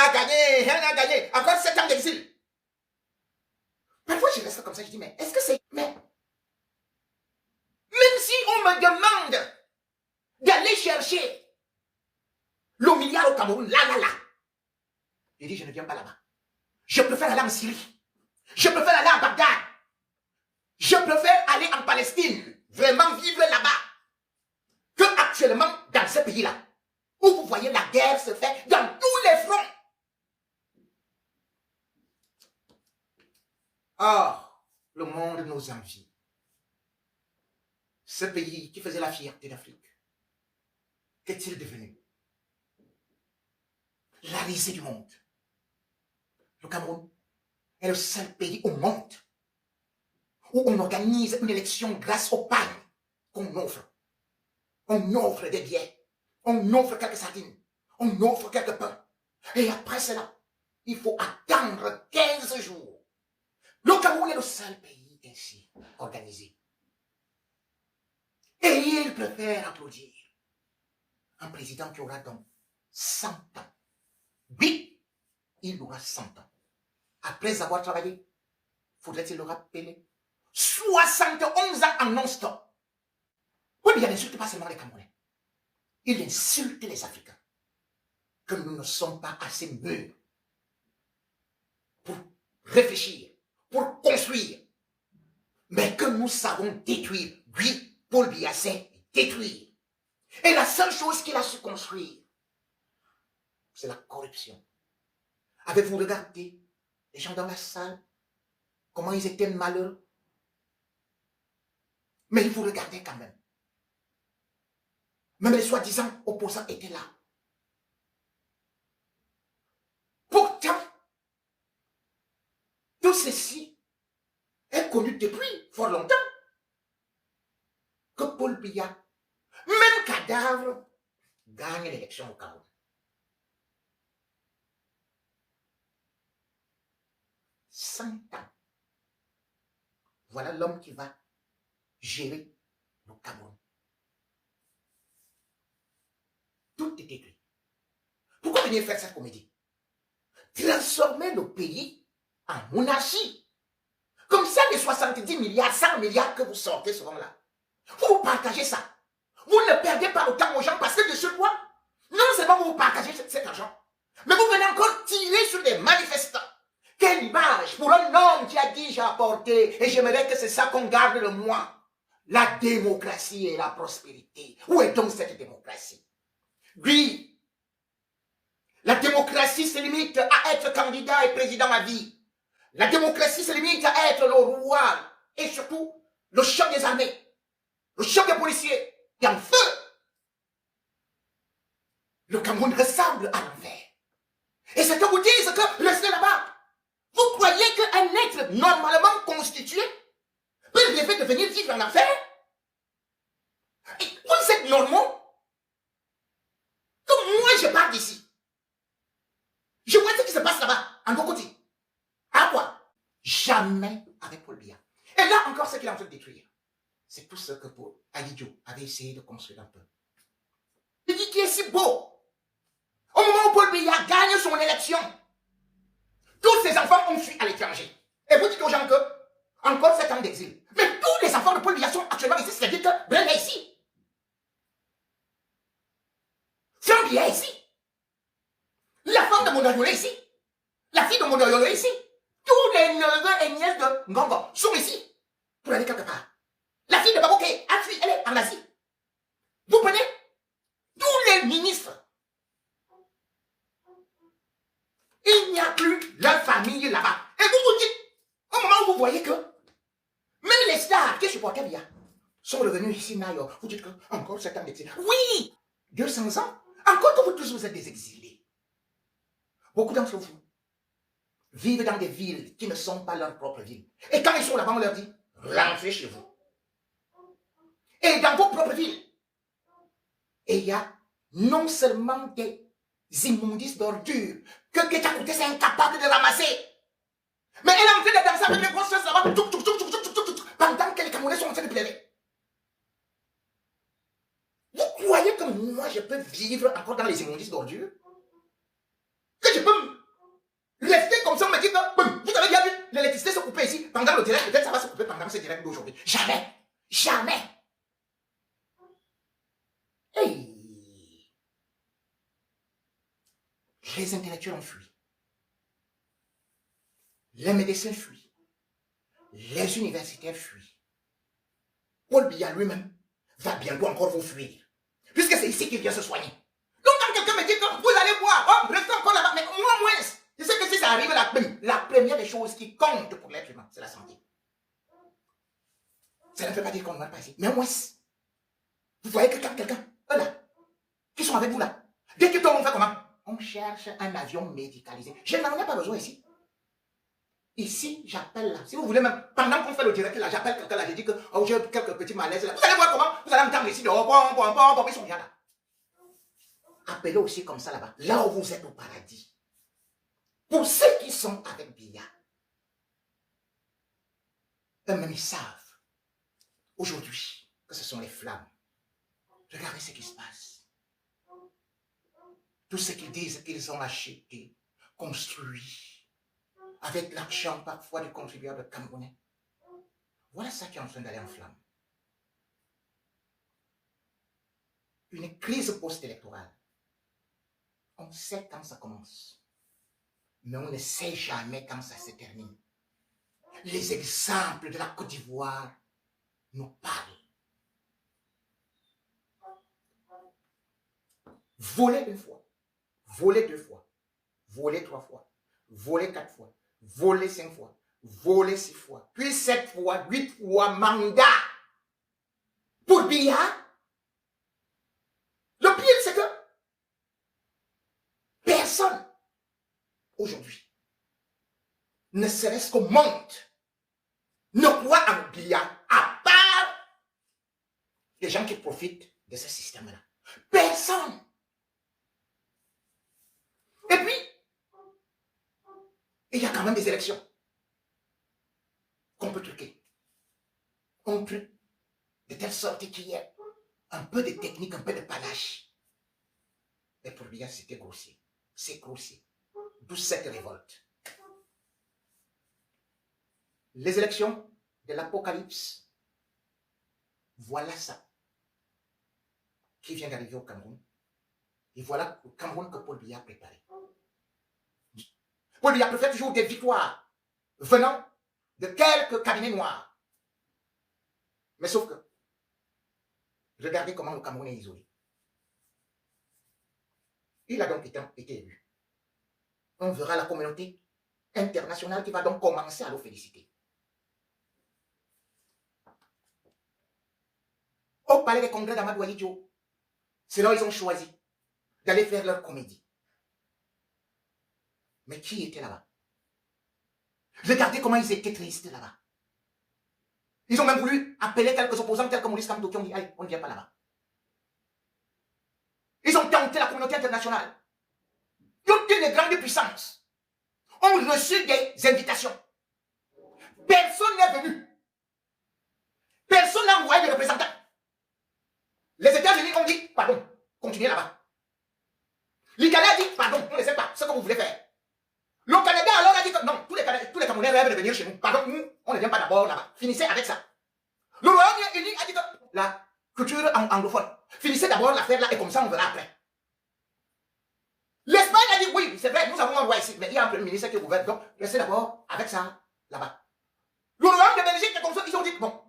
a gagné, rien n'a gagné. Encore 7 ans d'exil. Parfois, je reste comme ça, je dis, mais est-ce que c'est... Mais même si on me demande d'aller chercher le milliard au Cameroun, là, je dis, je ne viens pas là-bas. Je préfère aller en Syrie. Je préfère aller à Bagdad. Je préfère aller en Palestine, vraiment vivre là-bas, que actuellement dans ce pays-là, où vous voyez la guerre se fait dans tous les fronts. Or, le monde nous envie. Ce pays qui faisait la fierté d'Afrique, qu'est-il devenu? La risée du monde. Le Cameroun est le seul pays au monde où on organise une élection grâce au pain qu'on offre. On offre des billets, on offre quelques sardines, on offre quelques pains. Et après cela, il faut attendre 15 jours. Le Cameroun est le seul pays ainsi organisé. Et il préfère applaudir un président qui aura donc 100 ans. Oui, il aura 100 ans. Après avoir travaillé, faudrait-il le rappeler? 71 ans en non-stop. Oui, mais il n'insulte pas seulement les Camerounais. Il insulte les Africains. Que nous ne sommes pas assez mûrs pour réfléchir, pour construire. Mais que nous savons détruire. Oui, Paul Biya sait détruire. Et la seule chose qu'il a su construire, c'est la corruption. Avez-vous regardé les gens dans la salle, comment ils étaient malheureux? Mais il vous regardez quand même. Même les soi-disant opposants étaient là. Pourtant, tout ceci est connu depuis fort longtemps. Que Paul Biya, même cadavre, gagne l'élection au Cameroun. 100 ans. Voilà l'homme qui va gérer le Cameroun. Tout est écrit. Pourquoi venir faire cette comédie? Transformer le pays en monarchie. Comme ça, les 70 milliards, 100 milliards que vous sortez souvent là. Vous partagez ça. Vous ne perdez pas le temps aux gens parce que de ce quoi, non seulement vous partagez cet argent, mais vous venez encore tirer sur des manifestants. Quelle image pour un homme qui a dit j'ai apporté et j'aimerais que c'est ça qu'on garde de moi. La démocratie et la prospérité. Où est donc cette démocratie? Oui, la démocratie se limite à être candidat et président à vie. La démocratie se limite à être le roi et surtout le chef des armées, le chef des policiers et en feu. Le Cameroun ressemble à l'enfer. Et certains vous disent que restez là-bas. Vous croyez qu'un être normalement constitué peut rêver de venir vivre en enfer? Et vous êtes normaux? Donc moi je pars d'ici. Je vois ce qui se passe là-bas, en Gokoti. À quoi? Jamais avec Paul Biya. Et là encore ce qu'il est en train de détruire, c'est tout ce que Paul Alidjo avait essayé de construire un peu. Il dit qu'il est si beau. Au moment où Paul Biya gagne son élection, tous ses enfants ont fui à l'étranger. Et vous dites aux gens que, encore 7 ans d'exil. Mais tous les enfants de Paul Biya sont actuellement ici, c'est-à-dire que Brenda est ici. Franck Biya est ici. La femme de Mondoyolo est ici. La fille de Mondoyolo est ici. Tous les neveux et nièces de Ngongo sont ici. Pour aller quelque part. La fille de Baboke a fui, elle est en Asie. Vous prenez tous les ministres. Il n'y a plus leur famille là-bas. Et vous vous dites, au moment où vous voyez que même les stars qui supportaient Biya sont revenus ici, Nayo, vous dites que encore 7 ans d'exil. Oui, 200 ans. Encore que vous tous vous êtes des exilés. Beaucoup d'entre vous vivent dans des villes qui ne sont pas leurs propres villes. Et quand ils sont là-bas, on leur dit, rentrez chez vous. Et dans vos propres villes, et il y a non seulement des immondices d'ordures que Keta Kouté est incapable de ramasser, mais elle est en train de danser avec les grosses choses là-bas, pendant que les Camerounais sont en train de pleurer. Vous croyez que moi je peux vivre encore dans les immondices d'ordures? Que je peux dire que, boum, vous avez bien vu, l'électricité se couper ici, pendant le direct, peut-être ça va se couper pendant ce direct d'aujourd'hui. Jamais. Jamais. Hey. Les intellectuels ont fui. Les médecins fuient. Les universitaires fuient. Paul Biya lui-même va bientôt encore vous fuir. Puisque c'est ici qu'il vient se soigner. Donc quand quelqu'un me dit que vous allez voir, oh, restez encore là-bas, mais moi moins, je sais que si ça arrive, la première des choses qui compte pour l'être humain, c'est la santé. Ça ne veut pas dire qu'on ne va pas ici, mais moins. Vous voyez que quand quelqu'un, là, qui sont avec vous là, dès que tout le monde fait comment? On cherche un avion médicalisé. Je n'en ai pas besoin ici. Ici, j'appelle là. Si vous voulez même, pendant qu'on fait le direct là, j'appelle quelqu'un là, j'ai dit que oh, j'ai quelques petits malaises là. Vous allez voir comment vous allez entendre ici ils sont bien là. Appelez aussi comme ça là-bas, là où vous êtes au paradis. Pour ceux qui sont avec Biya, eux-mêmes ils savent aujourd'hui que ce sont les flammes. Regardez ce qui se passe. Tout ce qu'ils disent qu'ils ont acheté, construit, avec l'argent parfois du contribuable camerounais. Voilà ça qui est en train d'aller en flamme. Une crise post-électorale. On sait quand ça commence, mais on ne sait jamais quand ça se termine. Les exemples de la Côte d'Ivoire nous parlent. Voler une fois, voler deux fois, voler trois fois, voler quatre fois, voler 5 fois, voler 6 fois, puis 7 fois, 8 fois, mandat. Pour Biya, le pire c'est que personne, aujourd'hui, ne serait-ce qu'au monde, ne croit en Biya, à part les gens qui profitent de ce système-là. Personne. Et puis, il y a quand même des élections qu'on peut truquer. On truque de telle sorte qu'il y a un peu de technique, un peu de panache. Et pour Biya, c'était grossier. C'est grossier. D'où cette révolte. Les élections de l'Apocalypse, voilà ça qui vient d'arriver au Cameroun. Et voilà le Cameroun que Paul Biya a préparé. Paul Biya préfère toujours des victoires venant de quelques cabinets noirs. Mais sauf que, regardez comment le Cameroun est isolé. Il a donc été élu. On verra la communauté internationale qui va donc commencer à le féliciter. Au palais des congrès d'Amadou Ahidjo, c'est là où ils ont choisi d'aller faire leur comédie. Mais qui était là-bas? Regardez comment ils étaient tristes là-bas. Ils ont même voulu appeler quelques opposants tels que Maurice Kamto qui ont dit, allez, on ne vient pas là-bas. Ils ont tenté la communauté internationale. Toutes les grandes puissances ont reçu des invitations. Personne n'est venu. Personne n'a envoyé de représentants. Les États-Unis ont dit, pardon, continuez là-bas. L'Italie a dit, pardon, on ne sait pas ce que vous voulez faire. Le Canada alors a dit que non, tous les Camerounais rêvent de venir chez nous. Pardon, nous, on ne vient pas d'abord là-bas. Finissez avec ça. Le Royaume-Uni a dit que la culture anglophone, finissez d'abord l'affaire là et comme ça on verra après. L'Espagne a dit oui, c'est vrai, nous avons un roi ici, mais il y a un premier ministre qui est ouvert, donc restez d'abord avec ça là-bas. Le Royaume de Belgique est comme ça, ils ont dit bon,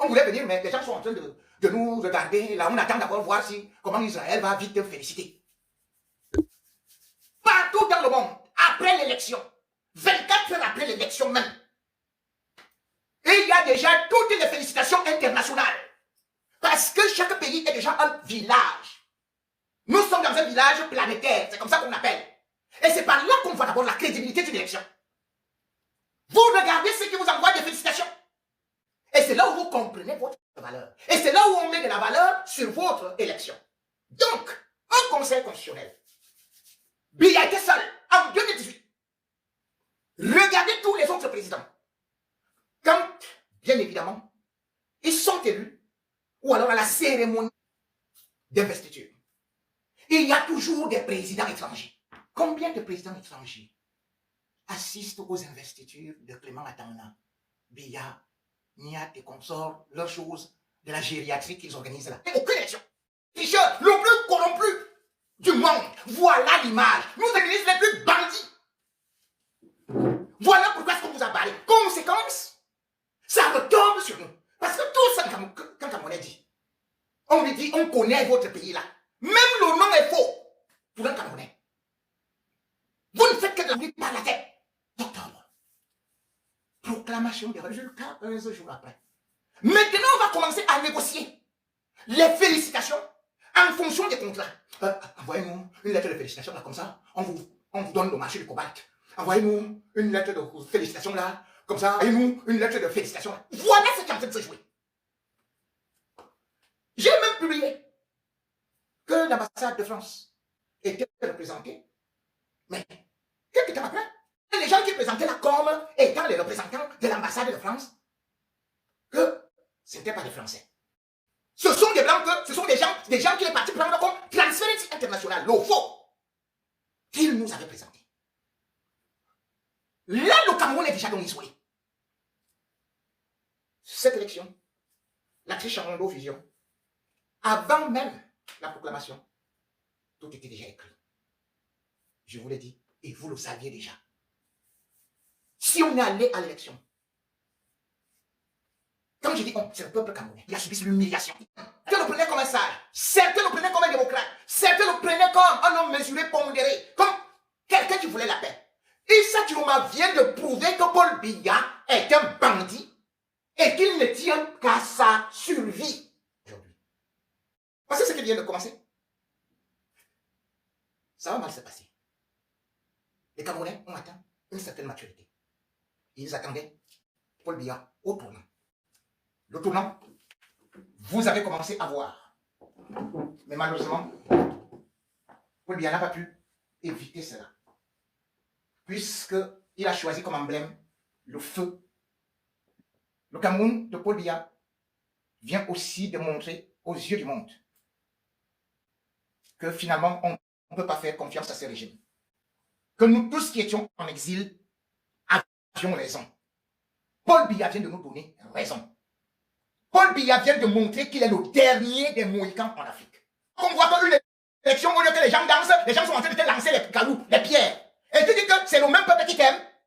on voulait venir, mais les gens sont en train de nous regarder. Là, on attend d'abord voir comment Israël va vite féliciter. Partout dans le monde, après l'élection, 24 heures après l'élection même, et il y a déjà toutes les félicitations internationales. Parce que chaque pays est déjà un village. Nous sommes dans un village planétaire, c'est comme ça qu'on appelle. Et c'est par là qu'on voit d'abord la crédibilité d'une élection. Vous regardez ceux qui vous envoient des félicitations. Et c'est là où vous comprenez votre valeur. Et c'est là où on met de la valeur sur votre élection. Donc, un conseil constitutionnel. Biya était seul en 2018. Regardez tous les autres présidents. Quand, bien évidemment, ils sont élus, ou alors à la cérémonie d'investiture, il y a toujours des présidents étrangers. Combien de présidents étrangers assiste aux investitures de Clément Atangana, Biya, Niat et consorts, leurs choses de la gériatrie qu'ils organisent là. Et aucune élection. Tricheur, le plus corrompu du monde. Voilà l'image. Nous, les ministres les plus bandits. Voilà pourquoi est-ce qu'on vous a barré. Conséquence, ça retombe sur nous. Parce que tout ça, quand Camerounais dit, on lui dit, on connaît votre pays là. Même le nom est faux pour un Camerounais. Vous ne faites que de la vie par la tête. D'octobre. Proclamation des résultats 15 jours après. Maintenant, on va commencer à négocier les félicitations en fonction des contrats. Envoyez-nous une lettre de félicitations là, comme ça. On vous donne le marché du cobalt. Envoyez-nous une lettre de félicitations là, comme ça. Envoyez-nous une lettre de félicitations là. Voilà ce qui est en train de se jouer. J'ai même publié que l'ambassade de France était représentée. Mais quelques temps après, les gens qui présentaient là comme étant les représentants de l'ambassade de France, que ce n'étaient pas des Français. Ce sont des Blancs, ce sont des gens qui sont partis prendre comme Transparency International, le faux, qu'ils nous avaient présenté. Là, le Cameroun est déjà dans l'isolé. Cette élection, la triche en Rondo-Fusion, avant même la proclamation, tout était déjà écrit. Je vous l'ai dit, et vous le saviez déjà. Si on est allé à l'élection, quand je dis on, c'est le peuple camerounais. Il a subi l'humiliation. Certains le prenaient comme un sage. Certains le prenaient comme un démocrate. Certains le prenaient comme un homme mesuré, pondéré. Comme quelqu'un qui voulait la paix. Issa Chiroma vient de prouver que Paul Biya est un bandit et qu'il ne tient qu'à sa survie aujourd'hui. Parce que ce qui vient de commencer, ça va mal se passer. Les Camerounais ont atteint une certaine maturité. Ils attendaient Paul Biya au tournant. Le tournant, vous avez commencé à voir. Mais malheureusement, Paul Biya n'a pas pu éviter cela. Puisqu'il a choisi comme emblème le feu. Le Cameroun de Paul Biya vient aussi démontrer aux yeux du monde que finalement, on ne peut pas faire confiance à ces régimes. Que nous tous qui étions en exil avions raison. Paul Biya vient de nous donner raison. Paul Biya vient de montrer qu'il est le dernier des Mohicans en Afrique. On voit qu'une élection, au lieu que les gens dansent, les gens sont en train de te lancer les cailloux, les pierres. Et tu dis que c'est le même peuple qui t'aime.